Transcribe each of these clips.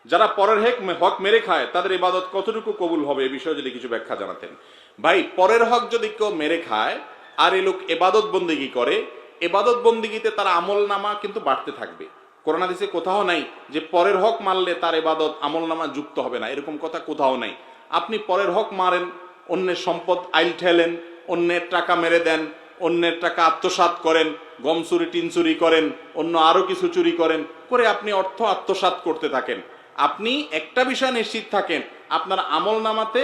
যারা পরের হক মেরে খায় তাদের ইবাদত কতটুকু কবুল হবে, এ বিষয়ে যদি কিছু ব্যাখ্যা জানাতেন। ভাই, পরের হক যদি কেউ মেরে খায় আর এই লোক ইবাদত বন্দেগী করে, ইবাদত বন্দেগীতে তার আমল নামা কিন্তু বাড়তে থাকবে। কোরআন হাদিসে কোথাও নাই যে পরের হক মারলে তার ইবাদত আমল নামা যুক্ত হবে না, এরকম কথা কোথাও নাই। আপনি পরের হক মারেন, অন্যের সম্পদ আইল ঠেলেন, অন্যের টাকা মেরে দেন, অন্যের টাকা আত্মসাৎ করেন, গম চুরি টিন চুরি করেন, অন্য আরো কিছু চুরি করেন, করে আপনি অর্থ আত্মসাৎ করতে থাকেন। আপনি একটা বিষয় নিশ্চিত থাকেন, আপনার আমল নামাতে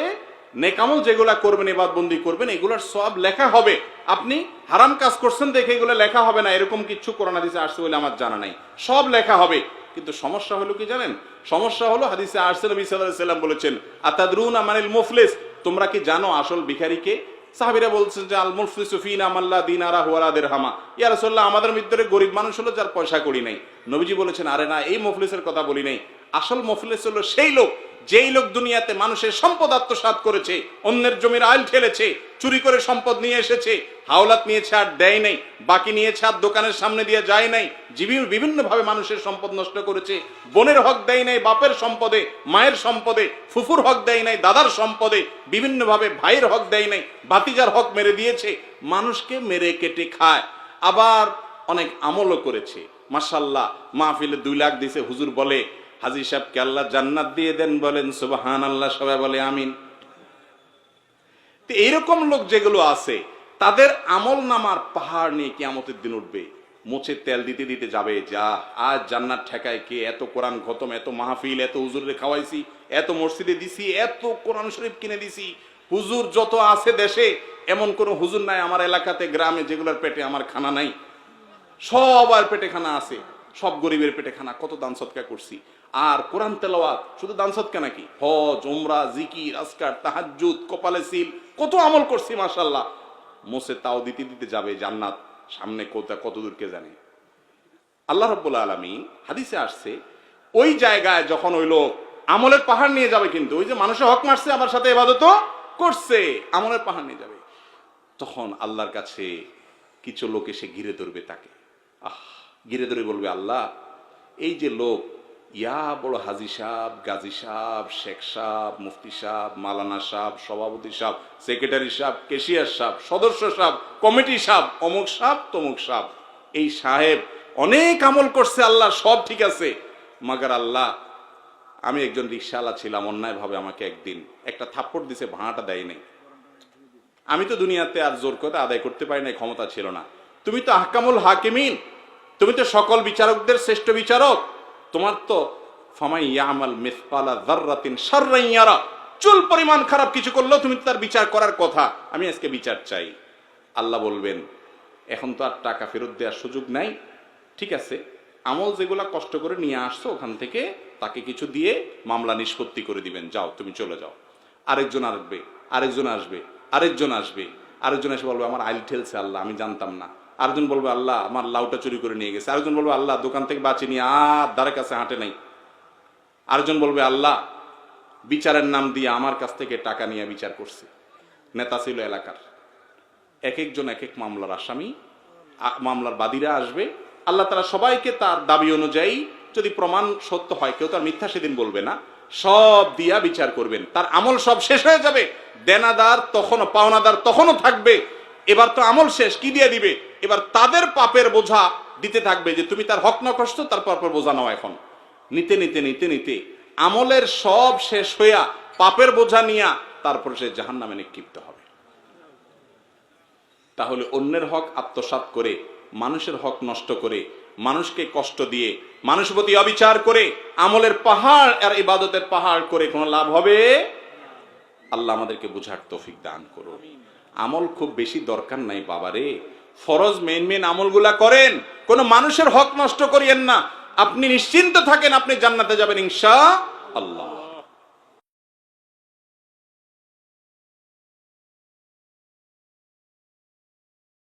নেকামল যেগুলা করবেন, ইবাদতবন্দি করবেন, এগুলোর সব লেখা হবে। আপনি হারাম কাজ করছেন দেখে এগুলো লেখা হবে না, এরকম কিছু কোরআন হাদিসে আসছে বলে আমার জানা নাই। সব লেখা হবে, কিন্তু সমস্যা হলো কি জানেন? সমস্যা হলো হাদিসে আসছে, নবী সাল্লাল্লাহু আলাইহি ওয়াসাল্লাম বলেছেন, আতাদরুনা মানিল মুফলিস, তোমরা কি জানো আসল ভিখারিকে? সাহাবীরা বলছেন যে আল মুফলিসু ফিনা মান লা দিনারা ওয়ালা দিরহামা, ইয়া রাসূলুল্লাহ, আমাদের ভিতরে গরিব মানুষ হলো যার পয়সা কড়ি নাই। নবীজি বলেছেন, আরে না, এই মুফলিসের কথা বলি নাই। আসল মুফলিস হলো সেই লোক, যেই লোক দুনিয়াতে মানুষের সম্পদ আত্মসাৎ করেছে, অন্যের জমির আইল ঠেলেছে, চুরি করে সম্পদ নিয়ে এসেছে, হাওলাত নিয়েছে আর দেয় নাই, বাকি নিয়েছে আর দোকানের সামনে দিয়ে যায় নাই, বিভিন্ন ভাবে মানুষের সম্পদ নষ্ট করেছে, বোনের হক দেয় নাই বাপের সম্পদে, মায়ের সম্পদে, ফুফুর হক দেয় নাই দাদার সম্পদে, বিভিন্ন ভাবে ভাইয়ের হক দেয় নাই, ভাতিজার হক মেরে দিয়েছে, মানুষকে মেরে কেটে খায়। আবার অনেক আমলও করেছে, মাশাআল্লাহ, মাহফিলে 2 লাখ দিছে, হুজুর বলে হাজী সাহেবকে আল্লাহ জান্নাত দিয়ে দেন, বলেন সুবহানাল্লাহ, সবাই বলে আমিন। তো এইরকম লোক যেগুলো আছে, তাদের আমল নামার পাহাড় নিয়ে কিয়ামতের দিন উঠবে, মোচে তেল দিতে দিতে যাবে, যা আজ জান্নাত ঠেকায় কে? এত কোরআন খতম, এত মাহফিল, এত হুজুরে খাওয়াইছি, এত মসজিদে দিছি, এত কোরআন শরীফ কিনে দিছি। হুজুর যত আছে দেশে, এমন কোন হুজুর নাই আমার এলাকাতে, গ্রামে, যেগুলোর পেটে আমার খানা নাই। সবার পেটে খানা আছে, সব গরিবের পেটে খানা। কত দান সদকা করছি। আর কোরআন তেলাওয়াত, শুধু দান সদকা নাকি, হজ, উমরা, জিকির, আজকার, তাহাজ্জুদ, কপালে সিল, কত আমল করছি মাশাআল্লাহ। মোসে তাও দিতে দিতে যাবে জান্নাত, সামনে কত দূর কে জানে। আল্লাহ রাব্বুল আলামিন হাদিসে আসছে, ওই জায়গায় যখন ওই লোক আমলের পাহাড় নিয়ে যাবে, কিন্তু ওই যে মানুষের হক মারছে আবার সাথে ইবাদতও করছে, আমলের পাহাড় নিয়ে যাবে, তখন আল্লাহর কাছে কিছু লোক এসে ঘিরে ধরবে তাকে। ঘিরে ধরে বলবে, আল্লাহ, এই যে লোক, ইয়া বড় হাজি সাহেব, গাজী সাহেব, শেখ সাহেব, মুফতি সাহেব, মালানা সাহেব, সভাপতি সাহেব, সেক্রেটারি সাহেব, কেশিয়ার সাহেব, সদস্য সাহেব, কমিটি সাহেব, অমুক সাহেব, তমুক সাহেব, এই সাহেব অনেক আমল করছে, আল্লাহ সব ঠিক আছে, মাগার আল্লাহ, আমি একজন রিকশাওয়ালা ছিলাম, অন্যায় ভাবে আমাকে একদিন একটা থাপ্পড় দিছে, ভাড়াটা দেয় নাই। আমি তো দুনিয়াতে আর জোর করে আদায় করতে পারি নাই, ক্ষমতা ছিল না। তুমি তো আহকামুল হাকিমিন, তুমি তো সকল বিচারকদের শ্রেষ্ঠ বিচারক, তোমার তো ফামাই ইয়ামাল মিসকালা যাররাতিন শাররান ইয়ারা, চুল পরিমাণ খারাপ কিছু করলেও তুমি তার বিচার করার কথা, আমি আজকে বিচার চাই। আল্লাহ বলবেন, এখন তো আর টাকা ফেরত দেওয়ার সুযোগ নাই, ঠিক আছে, আমল যেগুলা কষ্ট করে নিয়ে আসছো ওখান থেকে তাকে কিছু দিয়ে মামলা নিষ্পত্তি করে দিবেন, যাও তুমি চলে যাও। আরেকজন আসবে, আরেকজন আসবে, আরেকজন আসবে, আরেকজন এসে বলবে, আমার আইল ঠেলছে আল্লাহ, আমি জানতাম না। আরেকজন বলবে, আল্লাহ, আমার লাউটা চুরি করে নিয়ে গেছে। আরেকজন বলবে, আল্লাহ, দোকান থেকে বাঁচি নিয়ে আর ধারে কাছে হাঁটে নাই। আরেকজন বলবে, আল্লাহ, বিচারের নাম দিয়ে আমার কাছ থেকে টাকা নিয়ে বিচার করছে, নেতা ছিল এলাকার। এক একজন এক এক মামলার আসামি, মামলার বাদীরা আসবে। আল্লাহ তারা সবাইকে তার দাবি অনুযায়ী, যদি প্রমাণ সত্য হয়, কেউ তার মিথ্যা সেদিন বলবে না, সব দিয়া বিচার করবেন। তার আমল সব শেষ হয়ে যাবে, দেনাদার তখনও, পাওনাদার তখনও থাকবে। এবার তো আমল শেষ, কি দিয়ে দিবে? এবার তাদের পাপের বোঝা দিতে থাকবে, যে তুমি তার হক নষ্ট, তারপর বোঝা নাও। এখন নিতে নিতে নিতে নিতে আমলের সব শেষ হইয়া পাপের বোঝা নিয়া তারপর সে জাহান্নামে নিক্ষিপ্ত হবে। তাহলে অন্যের হক আত্মসাৎ করে, মানুষের হক নষ্ট করে, মানুষকে কষ্ট দিয়ে, মানুষের প্রতি অবিচার করে, আমলের পাহাড় আর ইবাদতের পাহাড় করে কোনো লাভ হবে? আল্লাহ আমাদেরকে বুঝার তৌফিক দান করুন। আমল খুব বেশি দরকার নাই বাবারে, ফরজ মেন আমলগুলা করেন, কোন মানুষের হক নষ্ট করিয়েন না। আপনি নিশ্চিন্ত থাকেন, আপনি জান্নাতে যাবেন ইনশাআল্লাহ।